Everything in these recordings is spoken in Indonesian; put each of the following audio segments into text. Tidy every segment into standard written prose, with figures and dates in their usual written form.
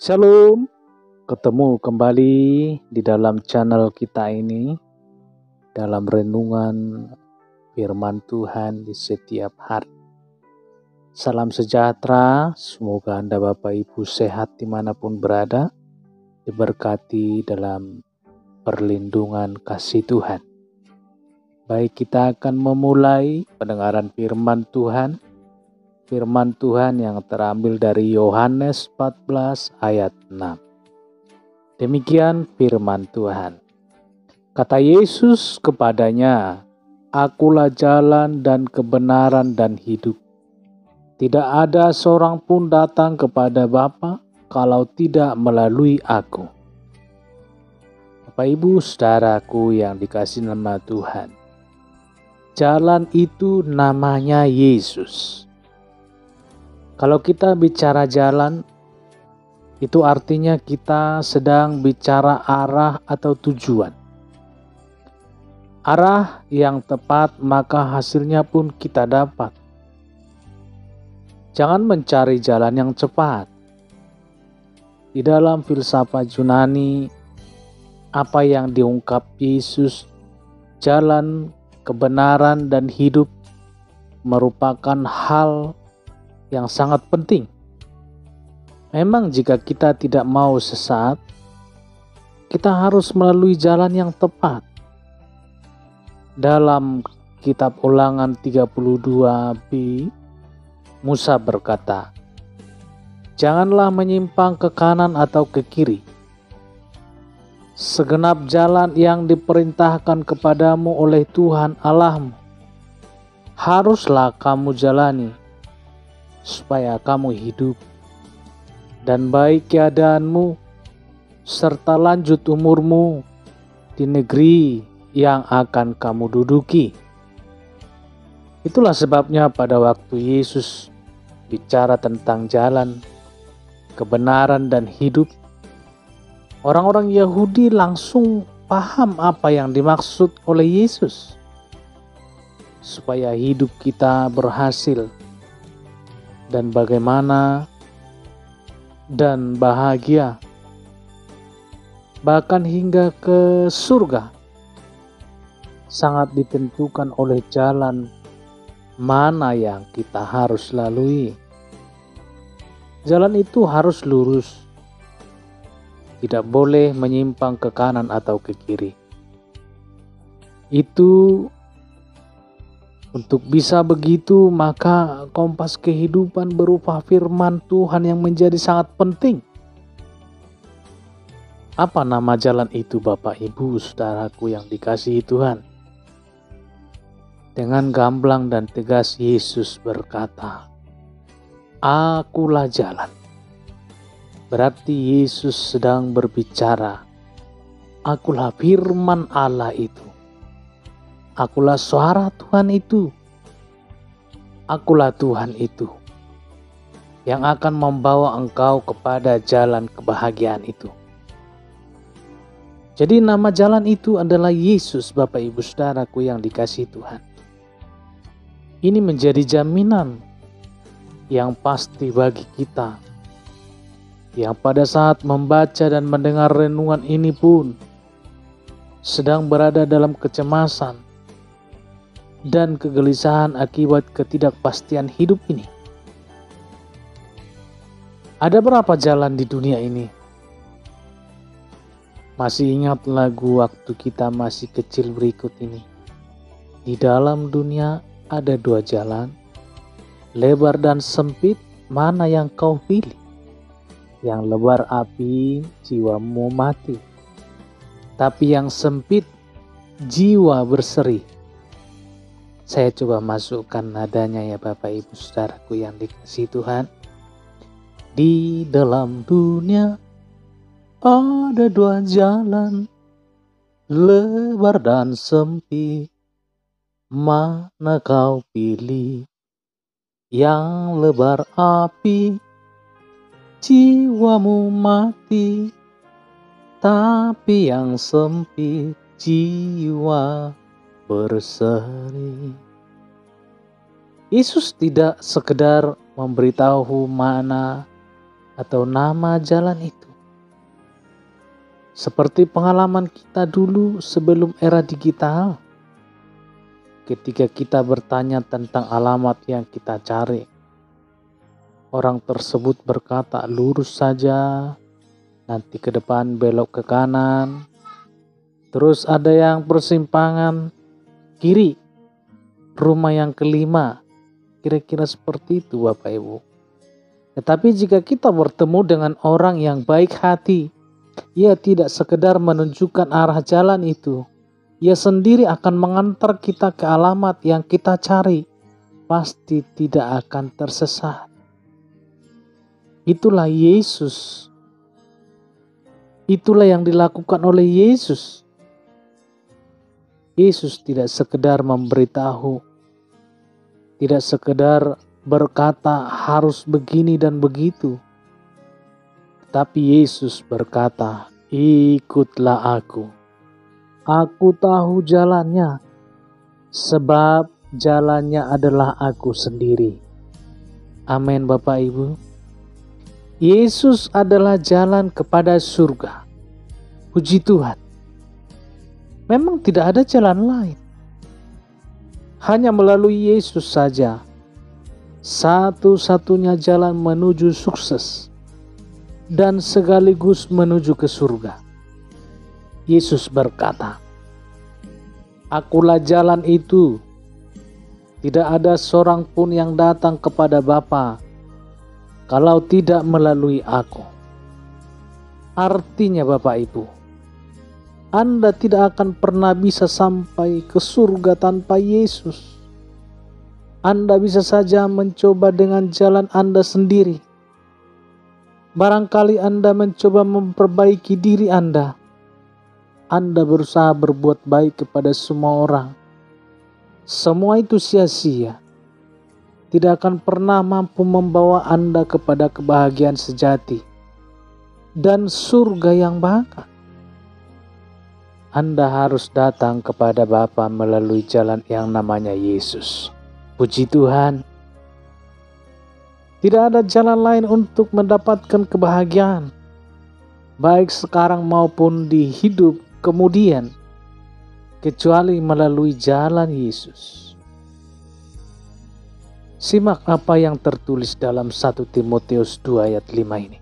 Shalom, ketemu kembali di dalam channel kita ini, dalam renungan firman Tuhan di setiap hari. Salam sejahtera, semoga Anda Bapak Ibu sehat dimanapun berada, diberkati dalam perlindungan kasih Tuhan. Baik, kita akan memulai pendengaran firman Tuhan. Firman Tuhan yang terambil dari Yohanes 14 ayat 6. Demikian firman Tuhan. Kata Yesus kepadanya, "Akulah jalan dan kebenaran dan hidup. Tidak ada seorang pun datang kepada Bapa kalau tidak melalui Aku." Bapak Ibu saudaraku yang dikasihi nama Tuhan, jalan itu namanya Yesus. Kalau kita bicara jalan, itu artinya kita sedang bicara arah atau tujuan. Arah yang tepat, maka hasilnya pun kita dapat. Jangan mencari jalan yang cepat. Di dalam filsafat Yunani, apa yang diungkap Yesus, jalan, kebenaran, dan hidup merupakan hal yang sangat penting. Memang jika kita tidak mau sesat, kita harus melalui jalan yang tepat. Dalam kitab Ulangan 32b, Musa berkata, "Janganlah menyimpang ke kanan atau ke kiri. Segenap jalan yang diperintahkan kepadamu oleh Tuhan Allahmu, haruslah kamu jalani, supaya kamu hidup dan baik keadaanmu, serta lanjut umurmu di negeri yang akan kamu duduki." Itulah sebabnya pada waktu Yesus bicara tentang jalan, kebenaran, dan hidup, orang-orang Yahudi langsung paham apa yang dimaksud oleh Yesus. Supaya hidup kita berhasil dan bagaimana dan bahagia, bahkan hingga ke surga, sangat ditentukan oleh jalan mana yang kita harus lalui. Jalan itu harus lurus, tidak boleh menyimpang ke kanan atau ke kiri. Itu untuk bisa begitu, maka kompas kehidupan berupa firman Tuhan yang menjadi sangat penting. Apa nama jalan itu, Bapak Ibu saudaraku yang dikasihi Tuhan? Dengan gamblang dan tegas Yesus berkata, "Akulah jalan." Berarti Yesus sedang berbicara, akulah firman Allah itu. Akulah suara Tuhan itu. Akulah Tuhan itu yang akan membawa engkau kepada jalan kebahagiaan itu. Jadi nama jalan itu adalah Yesus, Bapak Ibu saudaraku yang dikasihi Tuhan. Ini menjadi jaminan yang pasti bagi kita, yang pada saat membaca dan mendengar renungan ini pun sedang berada dalam kecemasan dan kegelisahan akibat ketidakpastian hidup ini. Ada berapa jalan di dunia ini? Masih ingat lagu waktu kita masih kecil berikut ini? Di dalam dunia ada dua jalan, lebar dan sempit, mana yang kau pilih? Yang lebar api, jiwamu mati. Tapi yang sempit, jiwa berseri. Saya coba masukkan nadanya ya Bapak Ibu saudaraku yang dikasihi Tuhan. Di dalam dunia ada dua jalan, lebar dan sempit, mana kau pilih? Yang lebar api, jiwamu mati. Tapi yang sempit, jiwa berseri. Yesus tidak sekedar memberitahu mana atau nama jalan itu. Seperti pengalaman kita dulu sebelum era digital, ketika kita bertanya tentang alamat yang kita cari, orang tersebut berkata lurus saja, nanti ke depan belok ke kanan, terus ada yang persimpangan kiri, rumah yang kelima. Kira-kira seperti itu Bapak Ibu. Tetapi jika kita bertemu dengan orang yang baik hati, ia tidak sekedar menunjukkan arah jalan itu, ia sendiri akan mengantar kita ke alamat yang kita cari. Pasti tidak akan tersesat. Itulah Yesus. Itulah yang dilakukan oleh Yesus. Yesus tidak sekedar memberitahu, tidak sekedar berkata harus begini dan begitu. Tapi Yesus berkata, ikutlah aku. Aku tahu jalannya, sebab jalannya adalah aku sendiri. Amin Bapak Ibu. Yesus adalah jalan kepada surga. Puji Tuhan. Memang tidak ada jalan lain. Hanya melalui Yesus saja. Satu-satunya jalan menuju sukses dan sekaligus menuju ke surga. Yesus berkata, akulah jalan itu. Tidak ada seorang pun yang datang kepada Bapa kalau tidak melalui aku. Artinya Bapak Ibu, Anda tidak akan pernah bisa sampai ke surga tanpa Yesus. Anda bisa saja mencoba dengan jalan Anda sendiri. Barangkali Anda mencoba memperbaiki diri Anda. Anda berusaha berbuat baik kepada semua orang. Semua itu sia-sia. Tidak akan pernah mampu membawa Anda kepada kebahagiaan sejati dan surga yang bakal. Anda harus datang kepada Bapa melalui jalan yang namanya Yesus. Puji Tuhan. Tidak ada jalan lain untuk mendapatkan kebahagiaan, baik sekarang maupun di hidup kemudian, kecuali melalui jalan Yesus. Simak apa yang tertulis dalam 1 Timotius 2 ayat 5 ini.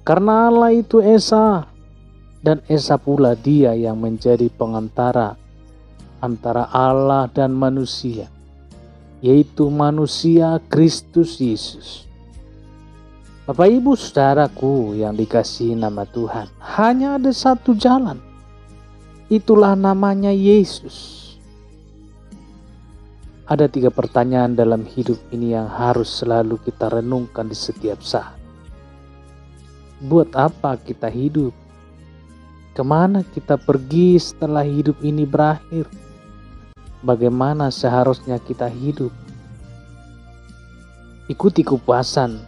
Karena Allah itu Esa, dan Esa pula Dia yang menjadi pengantara antara Allah dan manusia, yaitu manusia Kristus Yesus. Bapak Ibu saudaraku yang dikasihi nama Tuhan, hanya ada satu jalan. Itulah namanya Yesus. Ada 3 pertanyaan dalam hidup ini yang harus selalu kita renungkan di setiap saat. Buat apa kita hidup? Kemana kita pergi setelah hidup ini berakhir? Bagaimana seharusnya kita hidup? Ikuti kupasan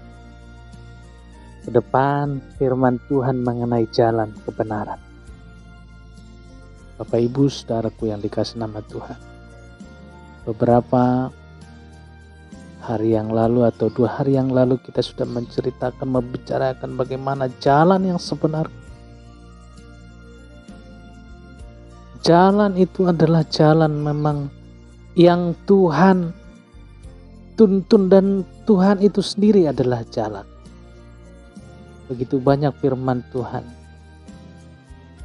ke depan firman Tuhan mengenai jalan kebenaran. Bapak Ibu saudaraku yang dikasihi nama Tuhan, beberapa hari yang lalu atau 2 hari yang lalu kita sudah membicarakan bagaimana jalan yang sebenarnya. Jalan itu adalah jalan memang yang Tuhan tuntun, dan Tuhan itu sendiri adalah jalan. Begitu banyak firman Tuhan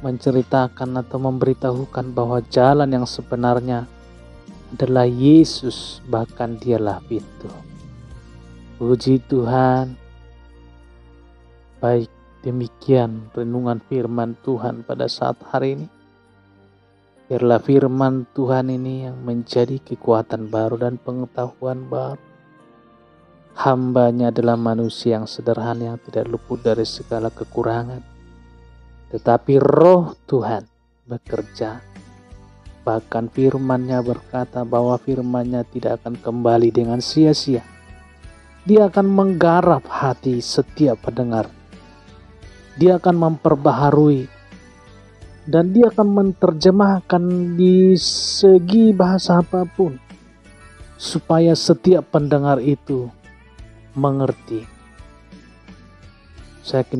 menceritakan atau memberitahukan bahwa jalan yang sebenarnya adalah Yesus, bahkan Dialah pintu. Puji Tuhan. Baik, demikian renungan firman Tuhan pada saat hari ini. Biarlah firman Tuhan ini yang menjadi kekuatan baru dan pengetahuan baru. Hambanya adalah manusia yang sederhana yang tidak luput dari segala kekurangan. Tetapi roh Tuhan bekerja. Bahkan firman-Nya berkata bahwa firman-Nya tidak akan kembali dengan sia-sia. Dia akan menggarap hati setiap pendengar. Dia akan memperbaharui. Dan Dia akan menerjemahkan di segi bahasa apapun, supaya setiap pendengar itu mengerti Saya yakin